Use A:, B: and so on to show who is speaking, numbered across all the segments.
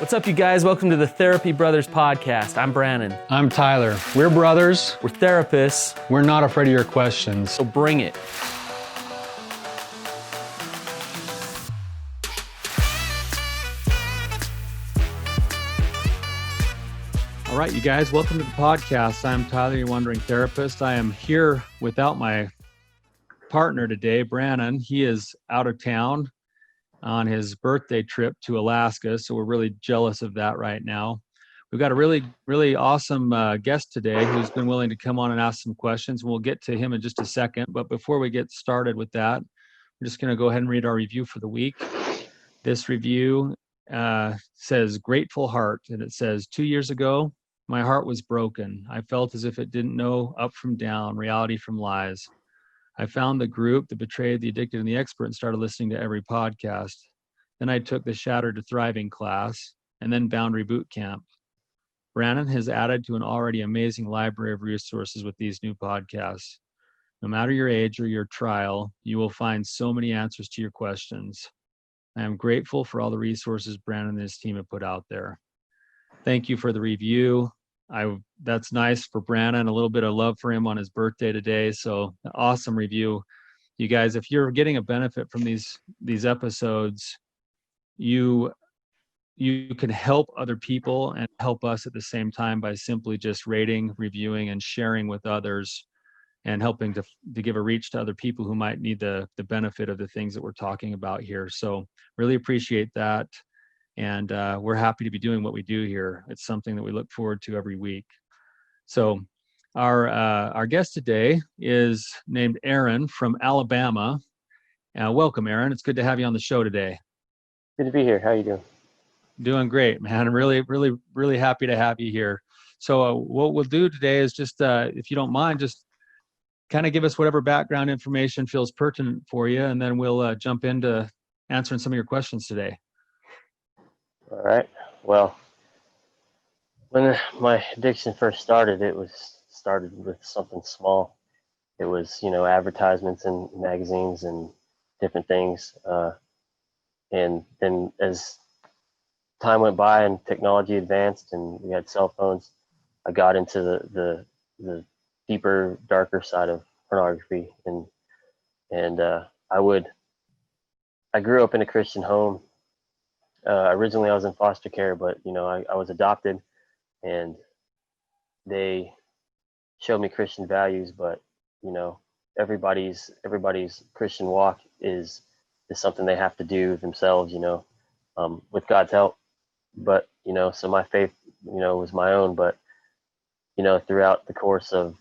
A: What's up, you guys? Welcome to the Therapy Brothers podcast. I'm Brannon.
B: I'm Tyler. We're brothers.
A: We're therapists.
B: We're not afraid of your questions.
A: So bring it.
B: All right, you guys, welcome to the podcast. I'm Tyler, your wandering therapist. I am here without my partner today, Brannon. He is out of town on his birthday trip to Alaska, so we're really jealous of that right now. We've got a really awesome guest today who's been willing to come on and ask some questions. We'll get to him in just a second, but before we get started with that, we're just going to go ahead and read our review for the week. This review says, "Grateful Heart," and it says, 2 years ago, my heart was broken. I felt as if it didn't know up from down, reality from lies. I found the group, the Betrayed, the Addicted, and the Expert, and started listening to every podcast. Then I took the Shattered to Thriving class, and then Boundary Boot Camp. Brannon has added to an already amazing library of resources with these new podcasts. No matter your age or your trial, you will find so many answers to your questions. I am grateful for all the resources Brannon and his team have put out there. Thank you for the review. That's nice for Brannon, a little bit of love for him on his birthday today. So awesome review. You guys, if you're getting a benefit from these episodes, you can help other people and help us at the same time by simply just rating, reviewing, and sharing with others, and helping to give a reach to other people who might need the benefit of the things that we're talking about here. So really appreciate that. And we're happy to be doing what we do here. It's something that we look forward to every week. So our guest today is named Aaron from Alabama. Welcome, Aaron. It's good to have you on the show today.
C: Good to be here. How are you doing?
B: Doing great, man. I'm really happy to have you here. So what we'll do today is just, if you don't mind, just kind of give us whatever background information feels pertinent for you, and then we'll jump into answering some of your questions today.
C: All right. Well, when my addiction first started, it started with something small. It was, advertisements in magazines and different things. And then as time went by and technology advanced and we had cell phones, I got into the deeper, darker side of pornography. And I grew up in a Christian home. Originally I was in foster care, but I was adopted, and they showed me Christian values, but everybody's Christian walk is something they have to do themselves, with God's help. But so my faith was my own, but throughout the course of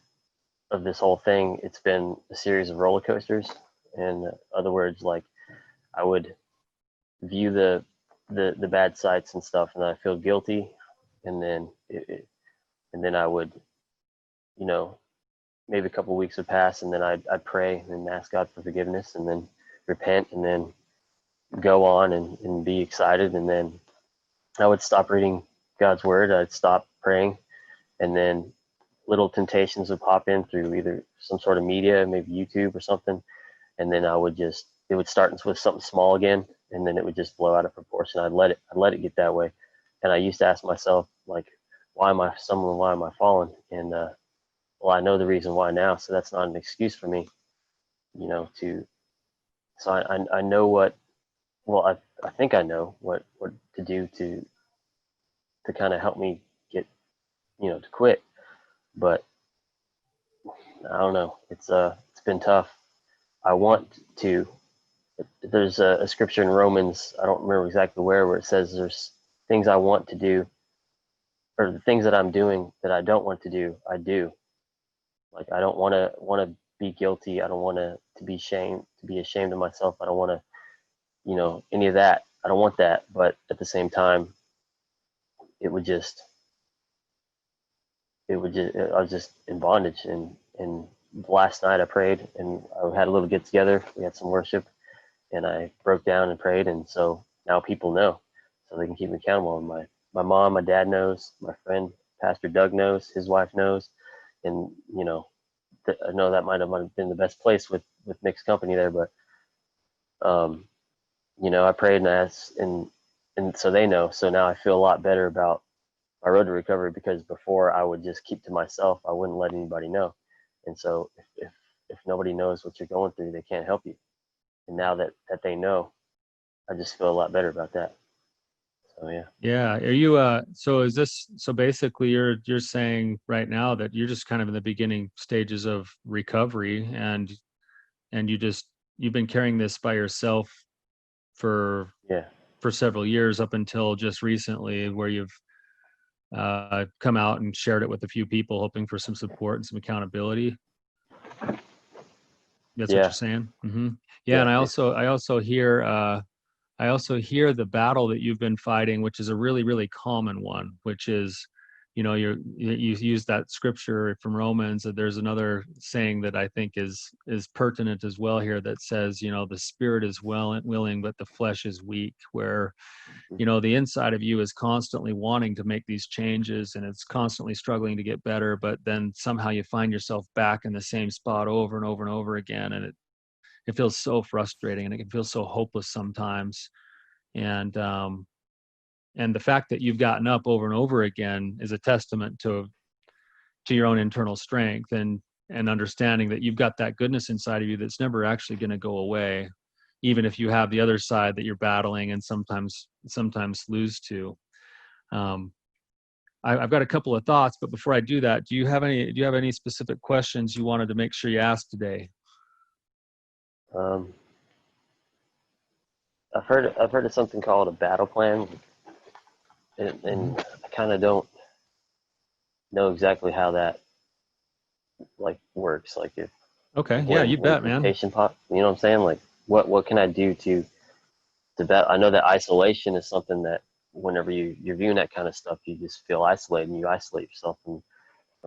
C: this whole thing, it's been a series of roller coasters. In other words, like, I would view the bad sites and stuff, and I feel guilty, and then I would, maybe a couple of weeks would pass, and then I'd pray and ask God for forgiveness, and then repent, and then go on and be excited, and then I would stop reading God's word, I'd stop praying, and then little temptations would pop in through either some sort of media, maybe YouTube or something, and then it would start with something small again, and then it would just blow out of proportion. I'd let it get that way. And I used to ask myself, like, why am I falling? And well, I know the reason why now, so that's not an excuse for me, so I know I think I know what to do to kind of help me get, to quit. But I don't know. It's been tough. I want to. There's a scripture in Romans, I don't remember exactly where it says there's things I want to do, or the things that I'm doing that I don't want to do, I do. Like, I don't want to be guilty. I don't want to be ashamed of myself. I don't want to, any of that. I don't want that. But at the same time, I was just in bondage. And last night I prayed, and I had a little get together. We had some worship, and I broke down and prayed. And so now people know, so they can keep me accountable. And my mom, my dad knows, my friend, Pastor Doug knows, his wife knows. And, I know that might have been the best place with mixed company there, but, I prayed and asked, and and so they know. So now I feel a lot better about my road to recovery, because before I would just keep to myself. I wouldn't let anybody know. And so if nobody knows what you're going through, they can't help you. And now that they know, I just feel a lot better about that. So yeah.
B: Yeah. Are you so is this so basically you're saying right now that you're just kind of in the beginning stages of recovery, and you've been carrying this by yourself for
C: Yeah.
B: several years up until just recently, where you've come out and shared it with a few people, hoping for some support and some accountability. That's what you're
C: Yeah.
B: saying. Yeah.
C: Yeah.
B: And
C: Basically.
B: I also hear the battle that you've been fighting, which is a really, really common one, which is, you use that scripture from Romans. That there's another saying that I think is pertinent as well here, that says, the spirit is willing, but the flesh is weak. Where, the inside of you is constantly wanting to make these changes, and it's constantly struggling to get better, but then somehow you find yourself back in the same spot over and over and over again, and it feels so frustrating, and it can feel so hopeless sometimes. And and the fact that you've gotten up over and over again is a testament to your own internal strength, and understanding that you've got that goodness inside of you that's never actually going to go away, even if you have the other side that you're battling and sometimes lose to. um, I've got a couple of thoughts, but before I do that, do you have any specific questions you wanted to make sure you asked today?
C: Um, I've heard of something called a battle plan, and I kind of don't know exactly how that like works. Like if
B: Okay, yeah,
C: when
B: you bet, man.
C: temptation pop, you know what I'm saying? Like what can I do to bet? I know that isolation is something that whenever you're viewing that kind of stuff, you just feel isolated, and you isolate yourself from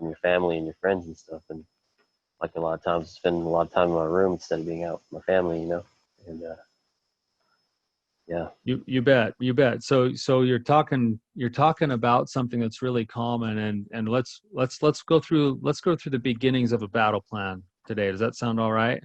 C: your family and your friends and stuff. And like a lot of times, spending a lot of time in my room instead of being out with my family, And yeah.
B: You bet. So you're talking about something that's really common, and let's go through the beginnings of a battle plan today. Does that sound all right?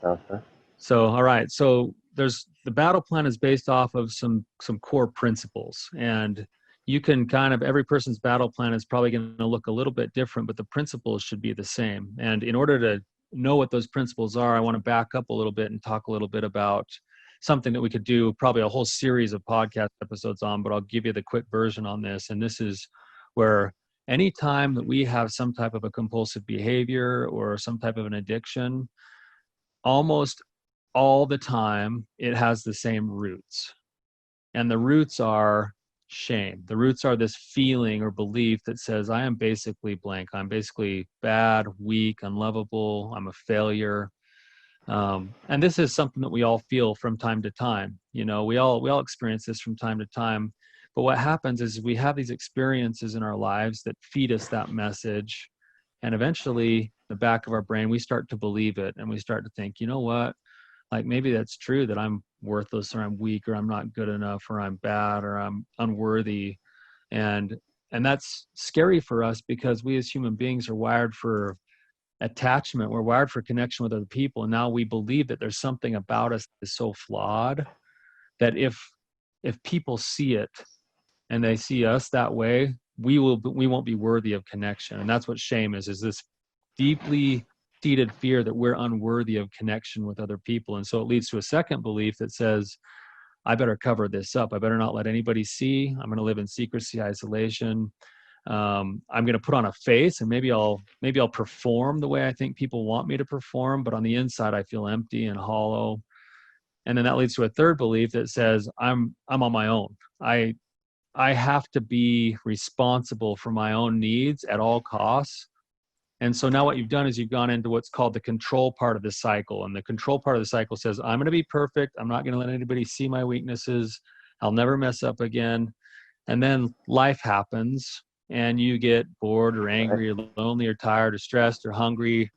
C: Sounds good.
B: So, all right. So there's the battle plan is based off of some core principles, and you can kind of every person's battle plan is probably going to look a little bit different, but the principles should be the same. And in order to know what those principles are, I want to back up a little bit and talk a little bit about something that we could do probably a whole series of podcast episodes on, but I'll give you the quick version on this. And this is where anytime that we have some type of a compulsive behavior or some type of an addiction, almost all the time it has the same roots. And the roots are shame. The roots are this feeling or belief that says, I am basically blank. I'm basically bad, weak, unlovable. I'm a failure. And this is something that we all feel from time to time. We all experience this from time to time. But what happens is we have these experiences in our lives that feed us that message. And eventually, in the back of our brain, we start to believe it, and we start to think, you know what? Like maybe that's true, that I'm worthless, or I'm weak, or I'm not good enough, or I'm bad, or I'm unworthy. And that's scary for us, because we as human beings are wired for attachment. We're wired for connection with other people. And now we believe that there's something about us that is so flawed that if people see it and they see us that way, we won't be worthy of connection. And that's what shame is this deeply seated fear that we're unworthy of connection with other people. And so it leads to a second belief that says, I better cover this up. I better not let anybody see. I'm going to live in secrecy, isolation. I'm going to put on a face, and maybe I'll perform the way I think people want me to perform, but on the inside I feel empty and hollow. And then that leads to a third belief that says, I'm on my own. I have to be responsible for my own needs at all costs. And so now what you've done is you've gone into what's called the control part of the cycle. And the control part of the cycle says, I'm going to be perfect. I'm not going to let anybody see my weaknesses. I'll never mess up again. And then life happens, and you get bored or angry or lonely or tired or stressed or hungry,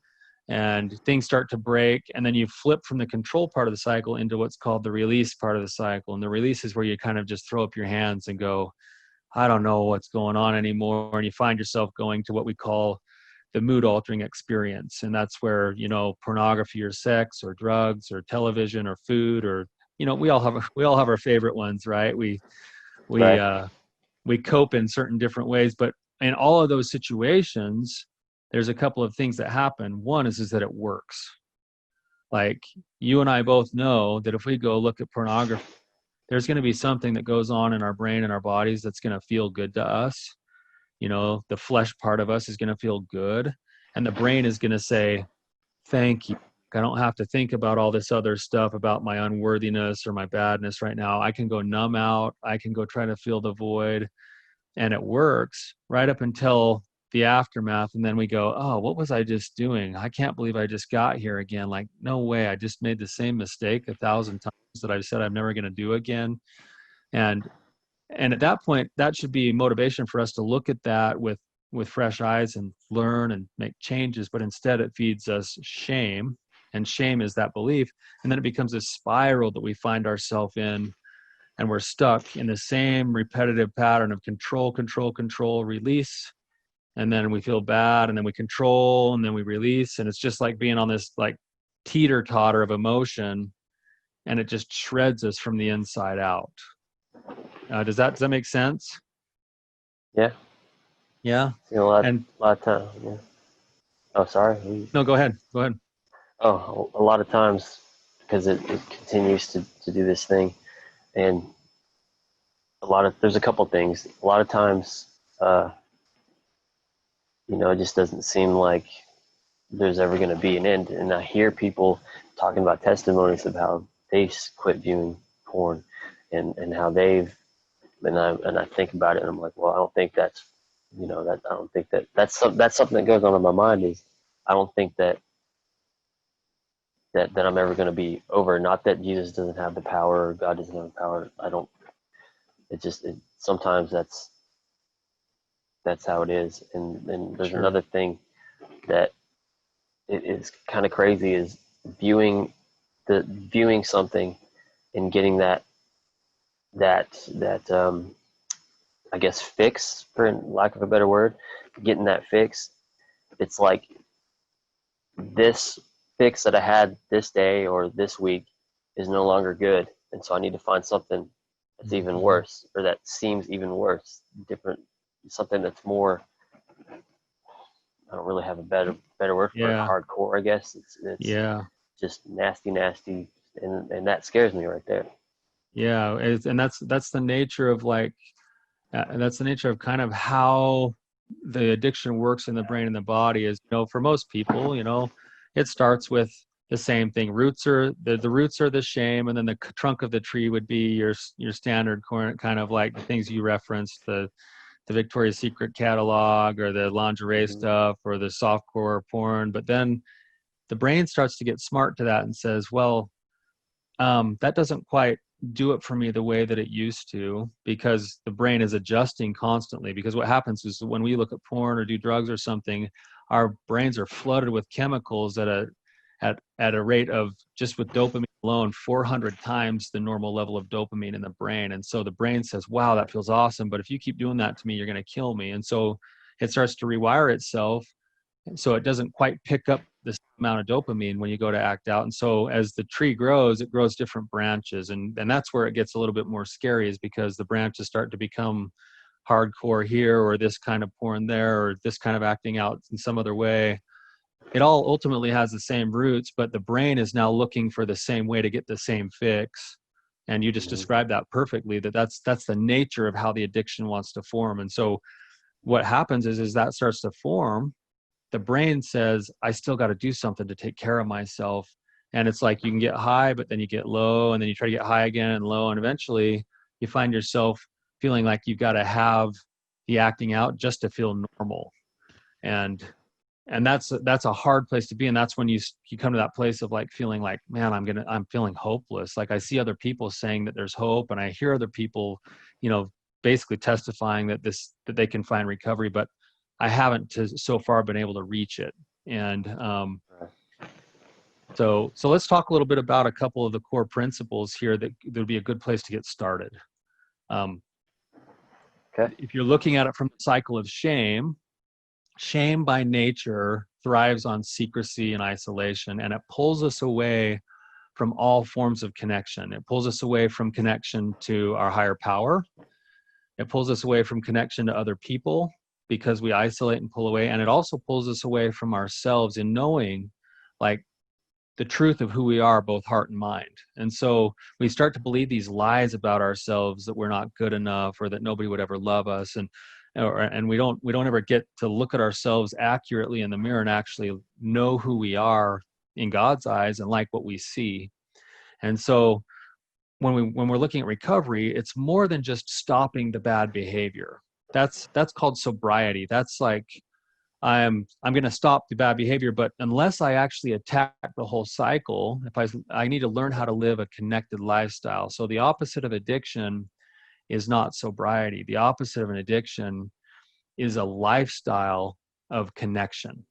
B: and things start to break. And then you flip from the control part of the cycle into what's called the release part of the cycle. And the release is where you kind of just throw up your hands and go, I don't know what's going on anymore. And you find yourself going to what we call the mood altering experience. And that's where, pornography or sex or drugs or television or food or we all have our favorite ones, right? We
C: Right.
B: uh, we cope in certain different ways, but in all of those situations, there's a couple of things that happen. One is that it works. Like you and I both know that if we go look at pornography, there's going to be something that goes on in our brain and our bodies that's going to feel good to us. The flesh part of us is going to feel good, and the brain is going to say, thank you. I don't have to think about all this other stuff about my unworthiness or my badness right now. I can go numb out. I can go try to feel the void. And it works right up until the aftermath. And then we go, oh, what was I just doing? I can't believe I just got here again. Like, no way. I just made the same mistake 1,000 times that I said I'm never going to do again. And at that point, that should be motivation for us to look at that with fresh eyes and learn and make changes. But instead, it feeds us shame, and shame is that belief. And then it becomes a spiral that we find ourselves in, and we're stuck in the same repetitive pattern of control, release. And then we feel bad, and then we control, and then we release. And it's just like being on this like teeter totter of emotion, and it just shreds us from the inside out. Does that make sense?
C: Yeah.
B: Yeah.
C: Seen a lot
B: And
C: of time. Yeah. Oh, sorry.
B: no, go ahead.
C: Oh, a lot of times, because it continues to do this thing, and there's a couple things. A lot of times, it just doesn't seem like there's ever going to be an end. And I hear people talking about testimonies of how they quit viewing porn, and how and I think about it, and I'm like, well, I don't think that's, that I don't think that's something that goes on in my mind. Is I don't think that I'm ever going to be over. Not that Jesus doesn't have the power or God doesn't have the power. I don't. Sometimes that's how it is. And there's
B: Sure.
C: another thing that it is kind of crazy is viewing something and getting that I guess fix, for lack of a better word, getting that fix. It's like this fix that I had this day or this week is no longer good, and so I need to find something that's even worse, or that seems even worse, different, something that's more. I don't really have a better word for it. Hardcore, I guess. It's just nasty, and that scares me right there.
B: Yeah, and that's the nature of that's the nature of kind of how the addiction works in the brain and the body. Is for most people, it starts with the same thing. The roots are the shame, and then the trunk of the tree would be your standard kind of like the things you referenced, the Victoria's Secret catalog or the lingerie stuff or the softcore porn. But then the brain starts to get smart to that and says, well, that doesn't quite do it for me the way that it used to, because the brain is adjusting constantly. Because what happens is when we look at porn or do drugs or something, our brains are flooded with chemicals at a rate of, just with dopamine alone, 400 times the normal level of dopamine in the brain. And so the brain says, wow, that feels awesome, but if you keep doing that to me, you're going to kill me. And so it starts to rewire itself, so it doesn't quite pick up this amount of dopamine when you go to act out. And so as the tree grows, it grows different branches, and that's where it gets a little bit more scary, is because the branches start to become hardcore here, or this kind of porn there, or this kind of acting out in some other way. It all ultimately has the same roots, but the brain is now looking for the same way to get the same fix. And you just described that perfectly, that's the nature of how the addiction wants to form. And so what happens is that starts to form, the brain says, I still got to do something to take care of myself. And it's like you can get high, but then you get low, and then you try to get high again and low. And eventually you find yourself feeling like you've got to have the acting out just to feel normal. And that's a hard place to be. And that's when you come to that place of like feeling like, man, I'm feeling hopeless. Like I see other people saying that there's hope, and I hear other people, basically testifying that they can find recovery, but I haven't so far been able to reach it. And so let's talk a little bit about a couple of the core principles here that would be a good place to get started.
C: Okay.
B: If you're looking at it from the cycle of shame by nature thrives on secrecy and isolation, and it pulls us away from all forms of connection. It pulls us away from connection to our higher power. It pulls us away from connection to other people because we isolate and pull away. And it also pulls us away from ourselves in knowing like the truth of who we are, both heart and mind. And so we start to believe these lies about ourselves that we're not good enough or that nobody would ever love us. And we don't ever get to look at ourselves accurately in the mirror and actually know who we are in God's eyes and like what we see. And so when we're looking at recovery, it's more than just stopping the bad behavior. That's called sobriety. That's like I'm going to stop the bad behavior, but unless I actually attack the whole cycle, I need to learn how to live a connected lifestyle. So the opposite of addiction is not sobriety. The opposite of an addiction is a lifestyle of connection.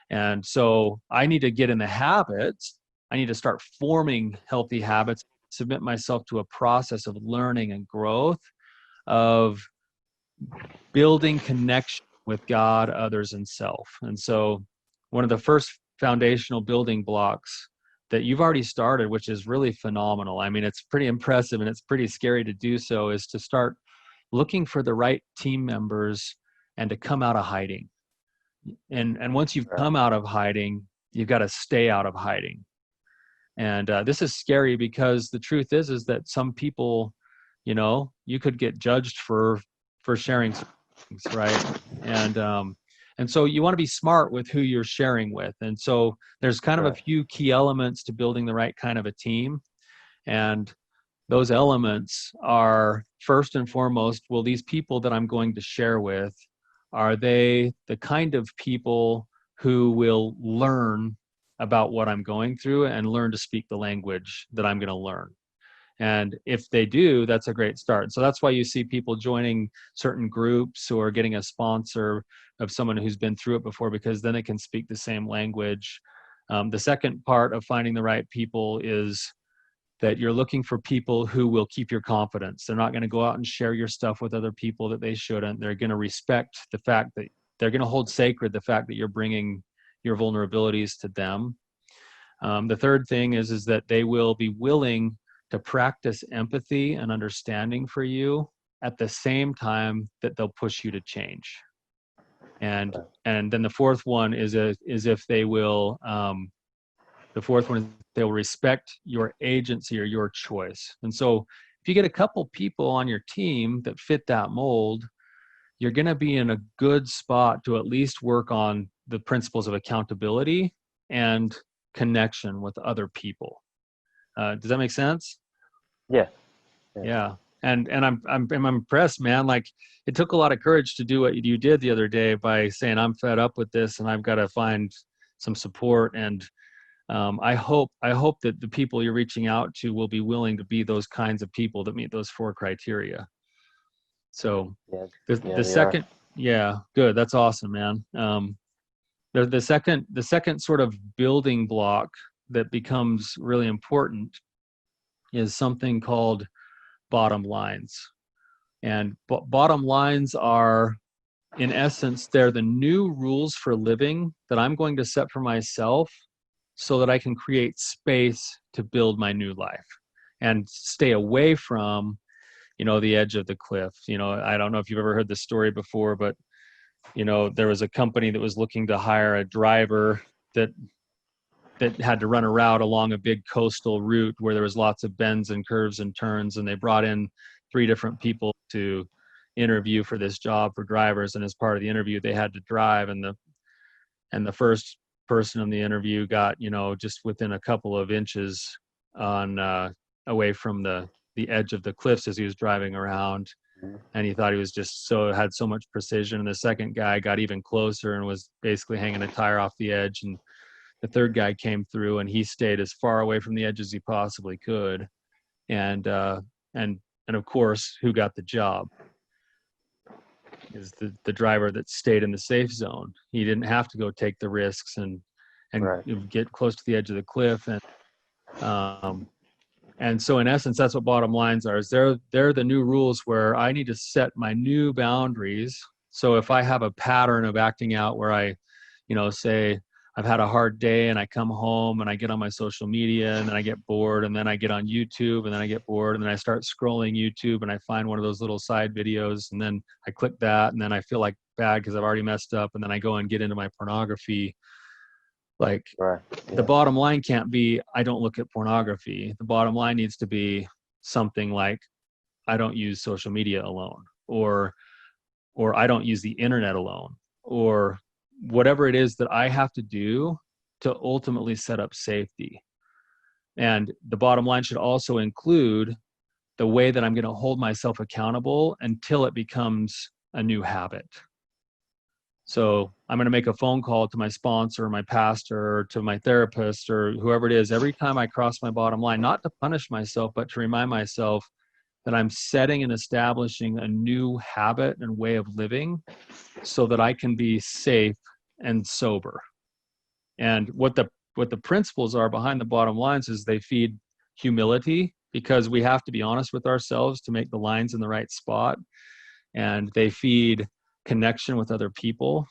B: And so I need to get in the habits. I need to start forming healthy habits, submit myself to a process of learning and growth, of building connection with God, others, and self. And so one of the first foundational building blocks that you've already started, which is really phenomenal. I mean, it's pretty impressive and it's pretty scary to do so, is to start looking for the right team members and to come out of hiding. And once you've come out of hiding, you've got to stay out of hiding. And this is scary because the truth is that some people, you could get judged for sharing things, right? And so you want to be smart with who you're sharing with. And so there's kind of a few key elements to building the right kind of a team. And those elements are, first and foremost, will these people that I'm going to share with, are they the kind of people who will learn about what I'm going through and learn to speak the language that I'm going to learn? And if they do, that's a great start. So that's why you see people joining certain groups or getting a sponsor of someone who's been through it before, because then they can speak the same language. The second part of finding the right people is that you're looking for people who will keep your confidence. They're not going to go out and share your stuff with other people that they shouldn't. They're going to respect the fact that they're going to hold sacred the fact that you're bringing your vulnerabilities to them. The third thing is that they will be willing to practice empathy and understanding for you at the same time that they'll push you to change. And then the fourth one is if they will, the fourth one is they'll respect your agency or your choice. And so if you get a couple people on your team that fit that mold, you're going to be in a good spot to at least work on the principles of accountability and connection with other people. Does that make sense? Yeah. And I'm impressed, man. Like, it took a lot of courage to do what you did the other day by saying, I'm fed up with this and I've got to find some support. And I hope that the people you're reaching out to will be willing to be those kinds of people that meet those 4 criteria. So the second, good. That's awesome, man. The second sort of building block that becomes really important is something called bottom lines. And bottom lines are, in essence, they're the new rules for living that I'm going to set for myself so that I can create space to build my new life and stay away from, the edge of the cliff. I don't know if you've ever heard this story before, but, there was a company that was looking to hire a driver that had to run a route along a big coastal route where there was lots of bends and curves and turns. And they brought in 3 different people to interview for this job for drivers. And as part of the interview, they had to drive. And the first person in the interview got, just within a couple of inches away from the edge of the cliffs as he was driving around. And he thought he was just had so much precision. And the second guy got even closer and was basically hanging a tire off the edge. And the third guy came through and he stayed as far away from the edge as he possibly could. And of course, who got the job is the driver that stayed in the safe zone. He didn't have to go take the risks and get close to the edge of the cliff. And so in essence, that's what bottom lines are. Is they're the new rules where I need to set my new boundaries. So if I have a pattern of acting out where I, say, I've had a hard day and I come home and I get on my social media and then I get bored and then I get on YouTube and then I get bored and then I start scrolling YouTube and I find one of those little side videos and then I click that and then I feel like bad because I've already messed up and then I go and get into my pornography. Like
C: Right.
B: the
C: Yeah.
B: bottom line can't be, I don't look at pornography. The bottom line needs to be something like, I don't use social media alone, or I don't use the internet alone, or whatever it is that I have to do to ultimately set up safety. And the bottom line should also include the way that I'm going to hold myself accountable until it becomes a new habit. So I'm going to make a phone call to my sponsor, my pastor, or to my therapist, or whoever it is, every time I cross my bottom line, not to punish myself, but to remind myself that I'm setting and establishing a new habit and way of living so that I can be safe and sober. And what the principles are behind the bottom lines is they feed humility, because we have to be honest with ourselves to make the lines in the right spot. And they feed connection with other people,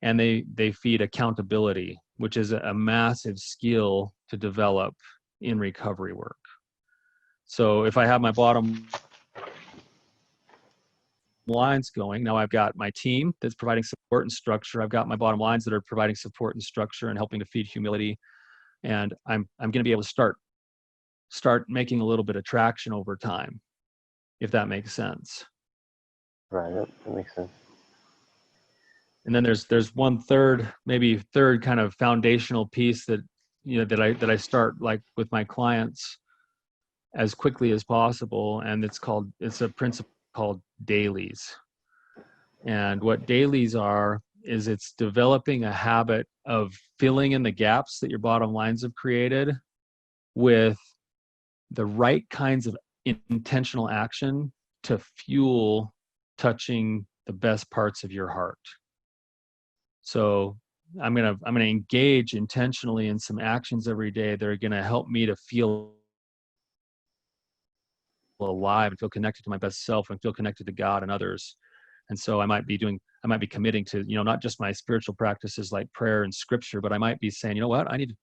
B: and they feed accountability, which is a massive skill to develop in recovery work. So if I have my bottom lines going, now I've got my team that's providing support and structure. I've got my bottom lines that are providing support and structure and helping to feed humility. And I'm going to be able to start making a little bit of traction over time, if that makes sense.
C: Right. That makes sense.
B: And then there's one maybe third kind of foundational piece that, that I start like with my clients as quickly as possible. And it's a principle called Dailies. And what Dailies are is it's developing a habit of filling in the gaps that your bottom lines have created with the right kinds of intentional action to fuel touching the best parts of your heart. So I'm gonna engage intentionally in some actions every day that are gonna help me to feel alive and feel connected to my best self and feel connected to God and others. And so I might be committing to, not just my spiritual practices like prayer and scripture, but I might be saying, you know what, I need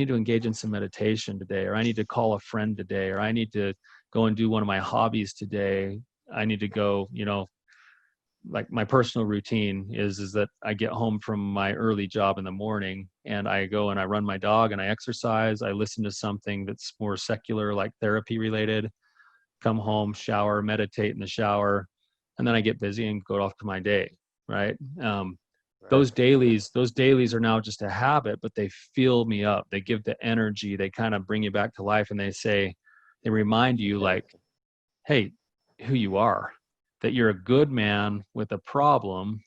B: to engage in some meditation today, or I need to call a friend today, or I need to go and do one of my hobbies today. I need to go, like my personal routine is that I get home from my early job in the morning and I go and I run my dog and I exercise. I listen to something that's more secular, like therapy related, come home, shower, meditate in the shower, and then I get busy and go off to my day. Right. Those dailies are now just a habit, but they fill me up. They give the energy. They kind of bring you back to life. And they remind you like, hey, who you are, that you're a good man with a problem,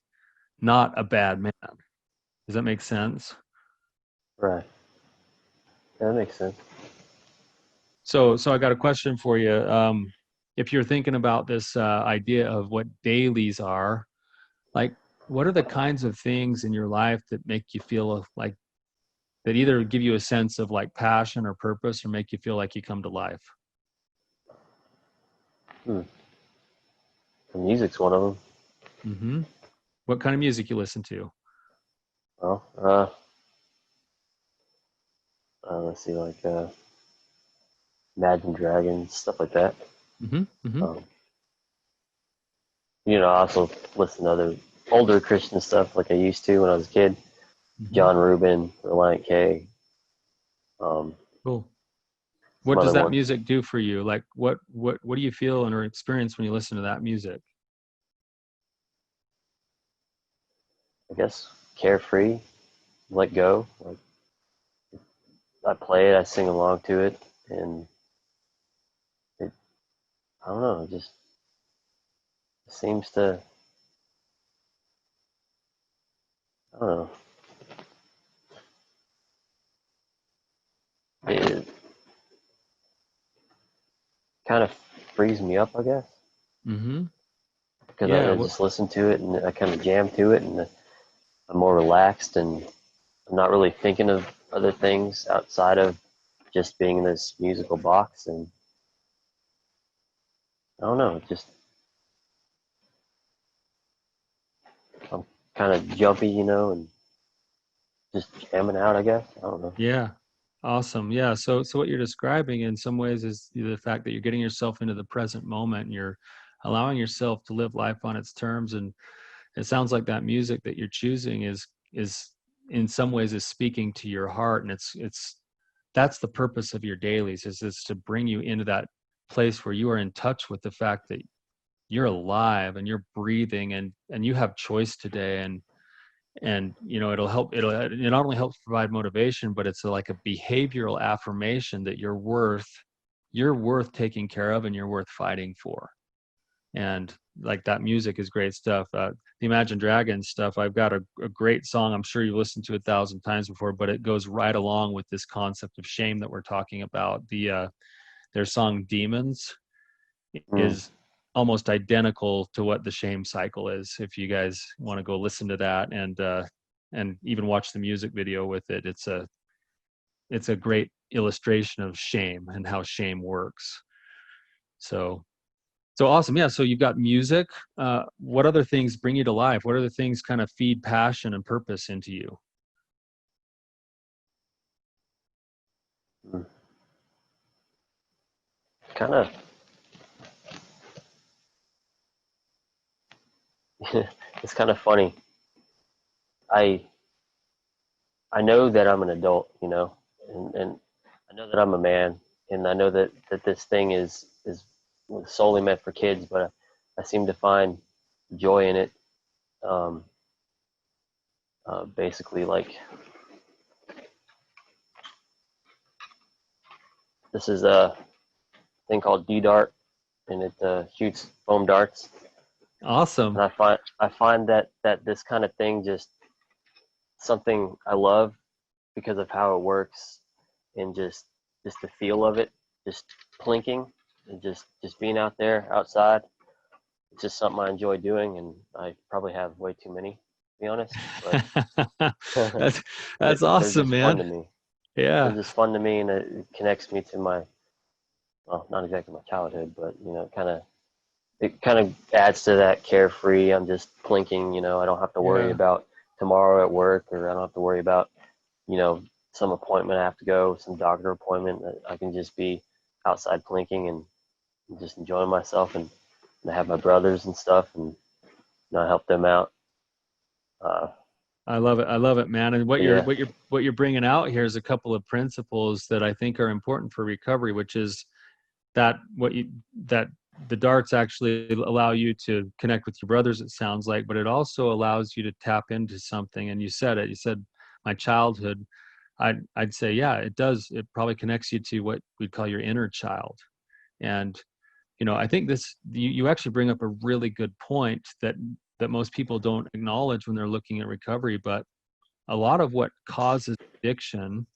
B: not a bad man. Does that make sense?
C: Right. That makes sense.
B: So I got a question for you. If you're thinking about this idea of what dailies are, like, what are the kinds of things in your life that make you feel like, that either give you a sense of like passion or purpose, or make you feel like you come to life?
C: The music's one of them.
B: Mm-hmm. What kind of music you listen to?
C: Well, let's see, like Imagine Dragons, stuff like that.
B: Mm-hmm. Mm-hmm.
C: I also listen to other older Christian stuff like I used to when I was a kid.
B: Mm-hmm.
C: John Reuben, Reliant K.
B: Cool.
C: Some
B: What does
C: other
B: that
C: ones.
B: music do for you? Like, what do you feel or experience when you listen to that music?
C: I guess carefree, let go. Like I play it, I sing along to it, and I don't know, it just seems to, I don't know, it kind of frees me up, I guess,
B: Mm-hmm.
C: because
B: Yeah.
C: I just listen to it and I kind of jam to it, and I'm more relaxed and I'm not really thinking of other things outside of just being in this musical box, and I don't know, just I'm kind of jumpy, and just jamming out, I guess. I don't know.
B: Yeah. Awesome. Yeah. So what you're describing in some ways is the fact that you're getting yourself into the present moment and you're allowing yourself to live life on its terms. And it sounds like that music that you're choosing is in some ways is speaking to your heart. And that's the purpose of your dailies is to bring you into that place where you are in touch with the fact that you're alive and you're breathing and you have choice today. And it not only helps provide motivation, but it's like a behavioral affirmation that you're worth taking care of and you're worth fighting for. And like that music is great stuff. The Imagine Dragons stuff, I've got a great song I'm sure you've listened to 1,000 times before, but it goes right along with this concept of shame that we're talking about. Their song Demons
C: Mm.
B: is almost identical to what the shame cycle is. If you guys want to go listen to that and even watch the music video with it, it's a great illustration of shame and how shame works. So awesome. Yeah. So you've got music. What other things bring you to life? What other things kind of feed passion and purpose into you?
C: Mm. Kind of. It's kind of funny. I I know that I'm an adult, and I know that I'm a man, and I know that this thing is solely meant for kids, but I seem to find joy in it. Um, Basically, like this is a thing called D Dart, and it shoots foam darts. And
B: Awesome.
C: I find that this kind of thing just something I love because of how it works, and just the feel of it, just plinking and just being out there outside. It's just something I enjoy doing, and I probably have way too many, to be honest. But
B: that's
C: they're,
B: that's
C: they're
B: awesome,
C: just fun
B: man.
C: to me. They're
B: Yeah.
C: just fun to me, and it connects me to my, well, not exactly my childhood, but it kind of adds to that carefree. I'm just plinking. I don't have to worry
B: Yeah.
C: about tomorrow at work, or I don't have to worry about you know some appointment I have to go, some doctor appointment. I can just be outside plinking and just enjoying myself, and I have my brothers and stuff, and I help them out. Uh,
B: I love it. I love it, man. And what
C: but
B: you're
C: yeah.
B: what you're what you're bringing out here is a couple of principles that I think are important for recovery, which is that the darts actually allow you to connect with your brothers, it sounds like, but it also allows you to tap into something. And you said it. You said my childhood. I'd say, yeah, it does. It probably connects you to what we'd call your inner child. And I think you actually bring up a really good point that most people don't acknowledge when they're looking at recovery. But a lot of what causes addiction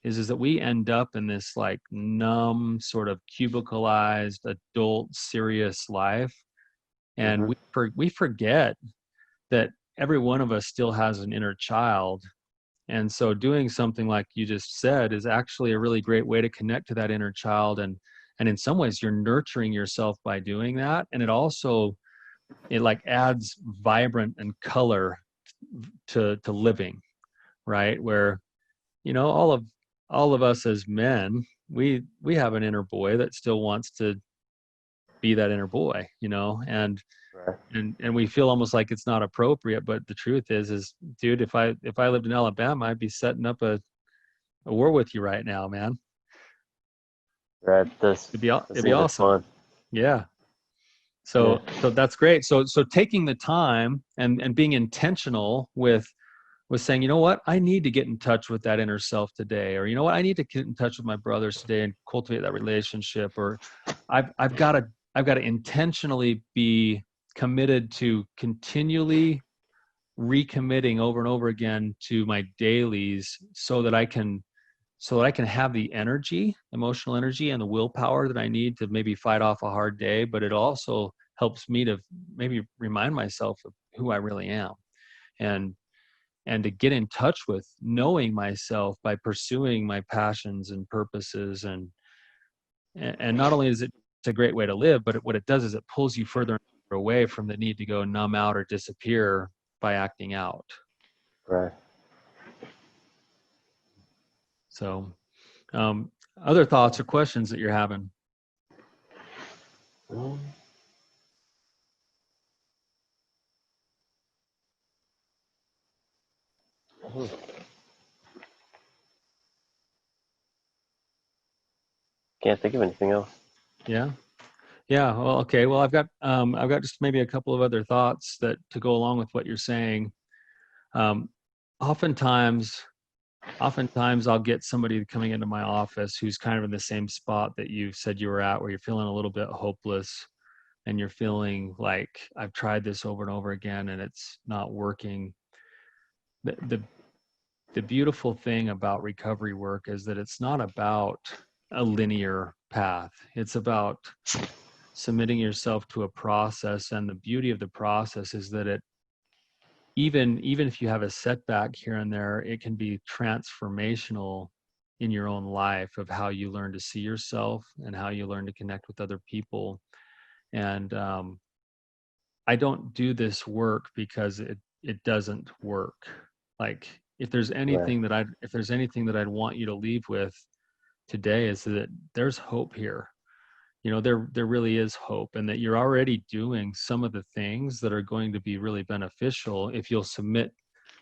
B: is that we end up in this like numb, sort of cubicalized, adult, serious life, and
C: Hmm.
B: we forget that every one of us still has an inner child. And so doing something like you just said is actually a really great way to connect to that inner child. And in some ways you're nurturing yourself by doing that. And it like adds vibrant and color to living, right? Where, all of us as men, we have an inner boy that still wants to be that inner boy, and
C: Right.
B: and we feel almost like it's not appropriate. But the truth is, dude, if I lived in Alabama, I'd be setting up a war with you right now, man.
C: Right. This
B: It'd
C: this
B: be
C: things are
B: awesome.
C: fun.
B: Yeah.
C: Yeah.
B: So that's great. So taking the time and being intentional with saying, you know what, I need to get in touch with that inner self today, or you know what, I need to get in touch with my brothers today and cultivate that relationship, or I've got to intentionally be committed to continually recommitting over and over again to my dailies so that I can have the energy, emotional energy, and the willpower that I need to maybe fight off a hard day. But it also helps me to maybe remind myself of who I really am, and to get in touch with knowing myself by pursuing my passions and purposes. And not only is it's a great way to live, but what it does is it pulls you further away from the need to go numb out or disappear by acting out.
C: Right.
B: So, other thoughts or questions that you're having?
C: Mm. Hmm. Can't think of anything else.
B: Yeah. Yeah. Well, okay. Well, I've got just maybe a couple of other thoughts that to go along with what you're saying. Um, oftentimes, oftentimes I'll get somebody coming into my office who's kind of in the same spot that you said you were at, where you're feeling a little bit hopeless and you're feeling like I've tried this over and over again and it's not working. The beautiful thing about recovery work is that it's not about a linear path. It's about submitting yourself to a process, and the beauty of the process is that it even if you have a setback here and there, it can be transformational in your own life of how you learn to see yourself and how you learn to connect with other people. And I don't do this work because it doesn't work. Like
C: Right.
B: if there's anything that I'd want you to leave with today, is that there's hope here. There really is hope, and that you're already doing some of the things that are going to be really beneficial if you'll submit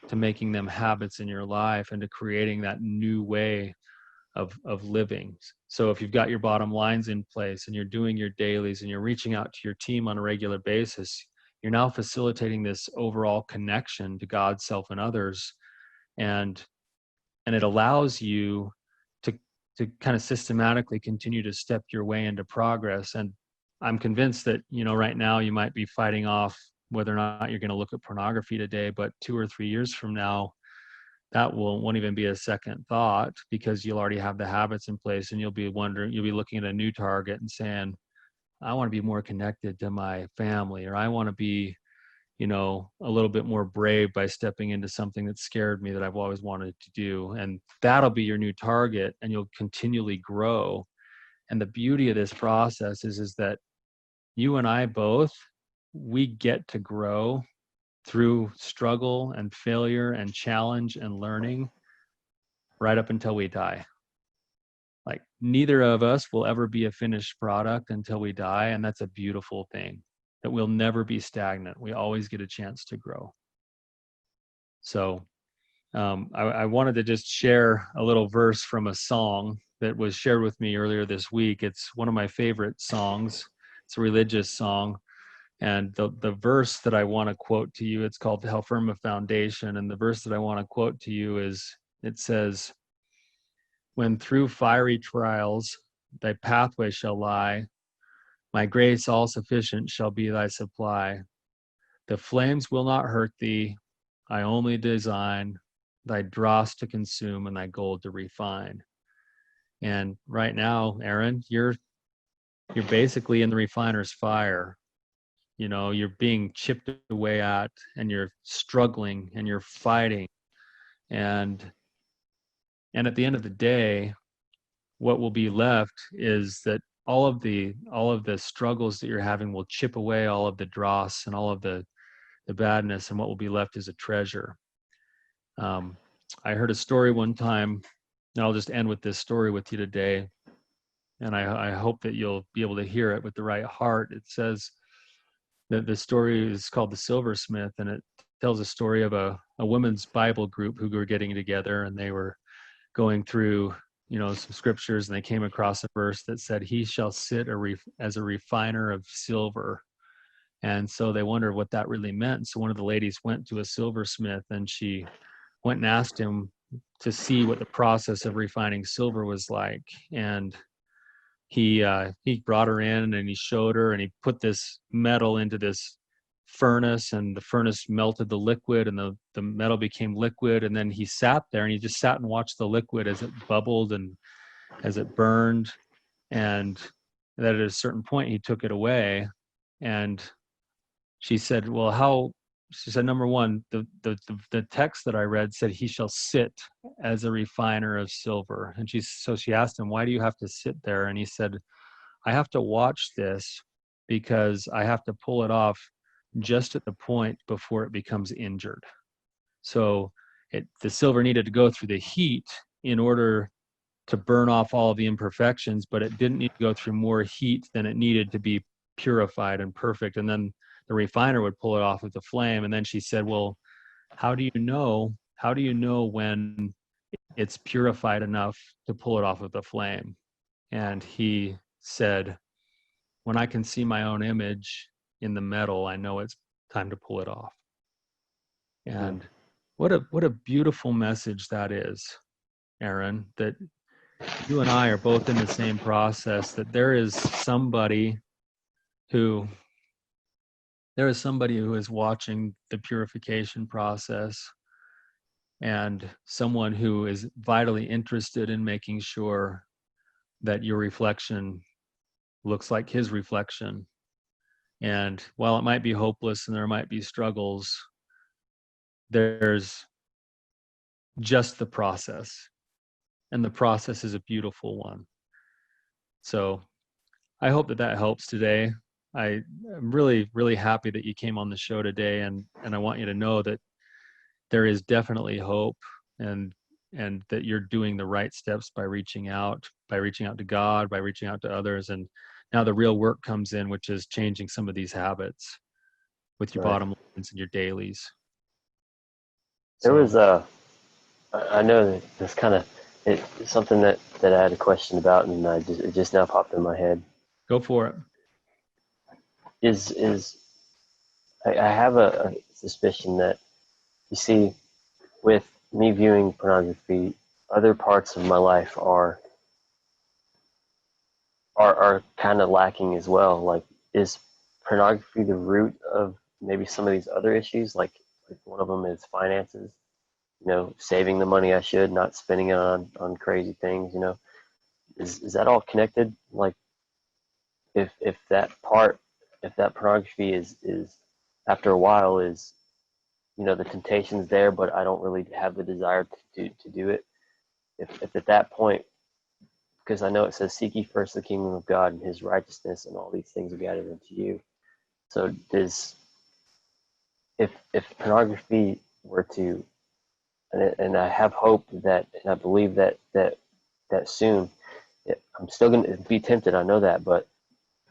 B: to making them habits in your life and to creating that new way of living. So if you've got your bottom lines in place and you're doing your dailies and you're reaching out to your team on a regular basis, you're now facilitating this overall connection to God, self, and others. And it allows you to kind of systematically continue to step your way into progress. And I'm convinced that, right now you might be fighting off whether or not you're going to look at pornography today, but 2 or 3 years from now, that won't even be a second thought, because you'll already have the habits in place, and you'll be looking at a new target and saying, I want to be more connected to my family, or I want to be, a little bit more brave by stepping into something that scared me that I've always wanted to do. And that'll be your new target, and you'll continually grow. And the beauty of this process is that you and I both, we get to grow through struggle and failure and challenge and learning right up until we die. Like, neither of us will ever be a finished product until we die. And that's a beautiful thing, that we'll never be stagnant. We always get a chance to grow. So I wanted to just share a little verse from a song that was shared with me earlier this week. It's one of my favorite songs. It's a religious song. And the verse that I want to quote to you, it's called How Firm a Foundation. And the verse that I want to quote to you it says, when through fiery trials thy pathway shall lie, my grace all sufficient shall be thy supply. The flames will not hurt thee, I only design thy dross to consume and thy gold to refine. And right now, Aaron, you're basically in the refiner's fire. You're being chipped away at, and you're struggling and you're fighting. And at the end of the day, what will be left is that all of the struggles that you're having will chip away all of the dross and all of the badness, and what will be left is a treasure. I heard a story one time, and I'll just end with this story with you today, and I hope that you'll be able to hear it with the right heart. It says that the story is called The Silversmith, and it tells a story of a women's Bible group who were getting together, and they were going through some scriptures, and they came across a verse that said, he shall sit as a refiner of silver. And so they wondered what that really meant. So one of the ladies went to a silversmith, and she went and asked him to see what the process of refining silver was like. And he brought her in, and he showed her, and he put this metal into this furnace, and the furnace melted the liquid, and the metal became liquid. And then he sat there, and he just sat and watched the liquid as it bubbled and as it burned. And that at a certain point he took it away. And she said, well, she said, number one, the text that I read said he shall sit as a refiner of silver. And so she asked him, why do you have to sit there? And he said, I have to watch this because I have to pull it off just at the point before it becomes injured. So the silver needed to go through the heat in order to burn off all of the imperfections, but it didn't need to go through more heat than it needed to be purified and perfect. And then the refiner would pull it off with the flame. And then she said, well, how do you know when it's purified enough to pull it off of the flame? And he said, when I can see my own image in the metal, I know it's time to pull it off. And what a beautiful message that is, Aaron, that you and I are both in the same process, that there is somebody who is watching the purification process, and someone who is vitally interested in making sure that your reflection looks like his reflection. And while it might be hopeless and there might be struggles, there's just the process. And the process is a beautiful one. So I hope that helps today. I'm really, really happy that you came on the show today, and I want you to know that there is definitely hope, and that you're doing the right steps by reaching out to God, by reaching out to others. And now the real work comes in, which is changing some of these habits with your bottom lines and your dailies.
C: There was I know that this kind of it's something that I had a question about, and it just now popped in my head.
B: Go for it.
C: I have a suspicion that, you see, with me viewing pornography, other parts of my life are kind of lacking as well. Like, is pornography the root of maybe some of these other issues? Like one of them is finances. Saving the money I should, not spending it on crazy things. Is that all connected? Like, if that pornography is after a while is, the temptation's there, but I don't really have the desire to do it. If at that point, because I know it says, seek ye first the kingdom of God and his righteousness, and all these things will be added unto you. So if pornography were to, and I have hope that, and I believe that soon, I'm still going to be tempted, I know that, but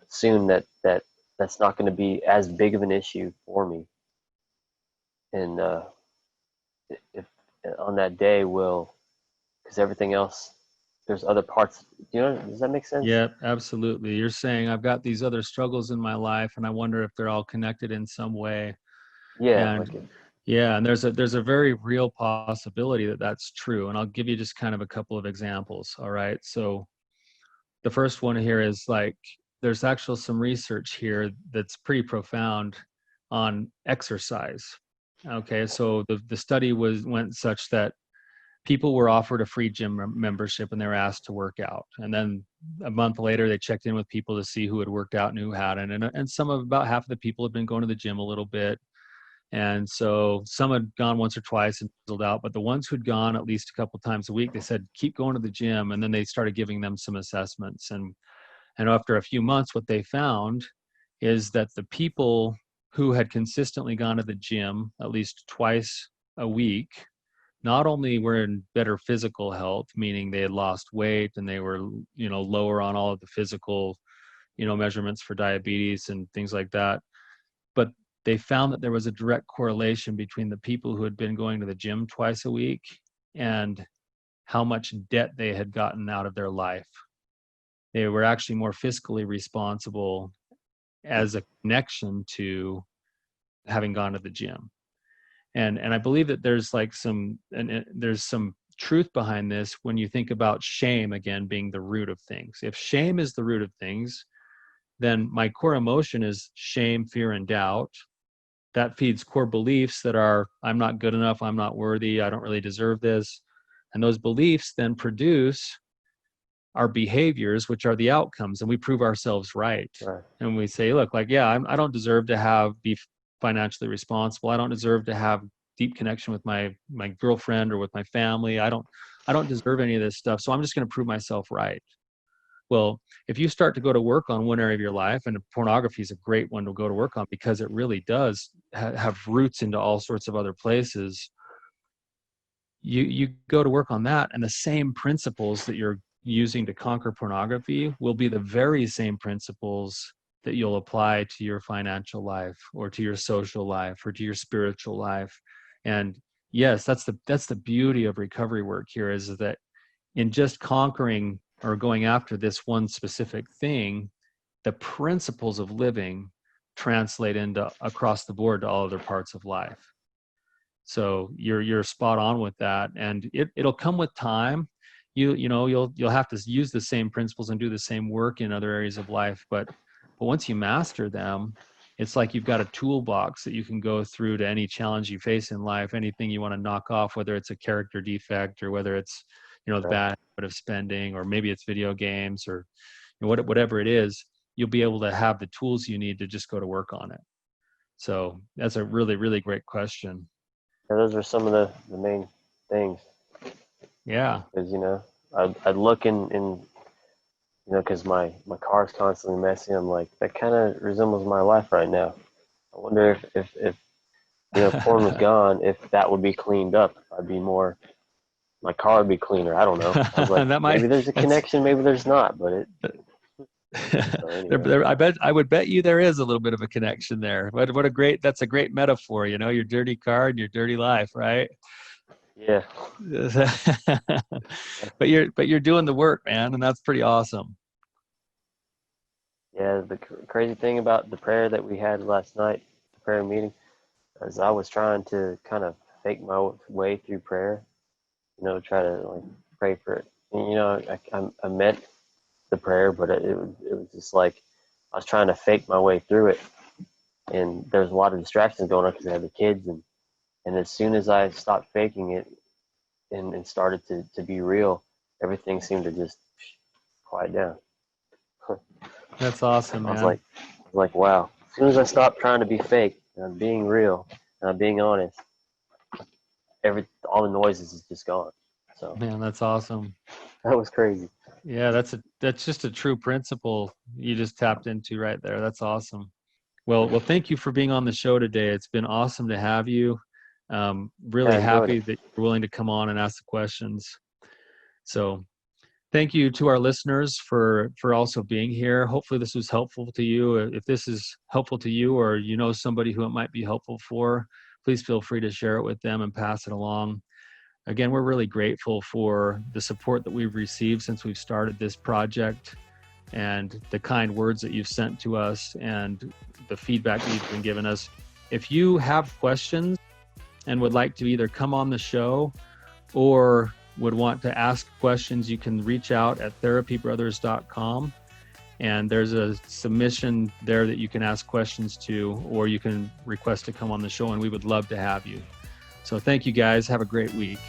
C: soon that's not going to be as big of an issue for me. And if on that day because everything else, there's other parts, does that make sense?
B: Yeah, absolutely. You're saying I've got these other struggles in my life, and I wonder if they're all connected in some way.
C: Yeah.
B: And yeah, and there's a very real possibility that that's true. And I'll give you just kind of a couple of examples. All right. So the first one here is, like, there's actually some research here that's pretty profound on exercise. Okay. So the study went such that people were offered a free gym membership, and they were asked to work out. And then a month later, they checked in with people to see who had worked out and who hadn't. And about half of the people had been going to the gym a little bit. And so some had gone once or twice and fizzled out, but the ones who'd gone at least a couple times a week, they said, keep going to the gym. And then they started giving them some assessments. And after a few months, what they found is that the people who had consistently gone to the gym at least twice a week, not only were in better physical health, meaning they had lost weight and they were, lower on all of the physical, measurements for diabetes and things like that, but they found that there was a direct correlation between the people who had been going to the gym twice a week and how much debt they had gotten out of their life. They were actually more fiscally responsible as a connection to having gone to the gym. And I believe that there's there's some truth behind this when you think about shame, again, being the root of things. If shame is the root of things, then my core emotion is shame, fear, and doubt. That feeds core beliefs that are, I'm not good enough, I'm not worthy, I don't really deserve this. And those beliefs then produce our behaviors, which are the outcomes, and we prove ourselves right. And we say, look, I don't deserve to be financially responsible. I don't deserve to have deep connection with my girlfriend or with my family. I don't deserve any of this stuff. So I'm just going to prove myself right. Well, if you start to go to work on one area of your life, and pornography is a great one to go to work on because it really does have roots into all sorts of other places, you go to work on that, and the same principles that you're using to conquer pornography will be the very same principles that you'll apply to your financial life or to your social life or to your spiritual life. And yes, that's the beauty of recovery work here, is that in just conquering or going after this one specific thing, the principles of living translate into across the board to all other parts of life. So you're spot on with that, and it'll come with time. You'll have to use the same principles and do the same work in other areas of life, but once you master them, it's like you've got a toolbox that you can go through to any challenge you face in life, anything you want to knock off, whether it's a character defect or whether it's the bad habit of spending, or maybe it's video games, or whatever it is. You'll be able to have the tools you need to just go to work on it. So that's a really, really great question.
C: Yeah, those are some of the main things.
B: Yeah.
C: Because, I'd look in because my car's constantly messy. I'm like, that kind of resembles my life right now. I wonder if porn was gone, if that would be cleaned up. My car would be cleaner. I don't know. I was like, maybe there's a connection, maybe there's not, but it. So anyway.
B: I would bet you there is a little bit of a connection there. That's a great metaphor, your dirty car and your dirty life, right?
C: Yeah.
B: But you're doing the work, man, and that's pretty awesome.
C: Yeah, the crazy thing about the prayer that we had last night, the prayer meeting, is I was trying to kind of fake my way through prayer, try to pray for it. And, I meant the prayer, but it was just like I was trying to fake my way through it, and there was a lot of distractions going on because I had the kids, and as soon as I stopped faking it and started to be real, everything seemed to just quiet down.
B: That's awesome, man.
C: I was like, wow. As soon as I stopped trying to be fake and I'm being real and I'm being honest, all the noises is just gone. So
B: man, that's awesome.
C: That was crazy.
B: Yeah, that's just a true principle you just tapped into right there. That's awesome. Well, thank you for being on the show today. It's been awesome to have you. Really happy that you're willing to come on and ask the questions. So thank you to our listeners for also being here. Hopefully this was helpful to you. If this is helpful to you, or somebody who it might be helpful for, please feel free to share it with them and pass it along. Again, we're really grateful for the support that we've received since we've started this project, and the kind words that you've sent to us and the feedback that you've been giving us. If you have questions and would like to either come on the show or would want to ask questions, you can reach out at therapybrothers.com, and there's a submission there that you can ask questions to, or you can request to come on the show, and we would love to have you. So thank you guys. Have a great week.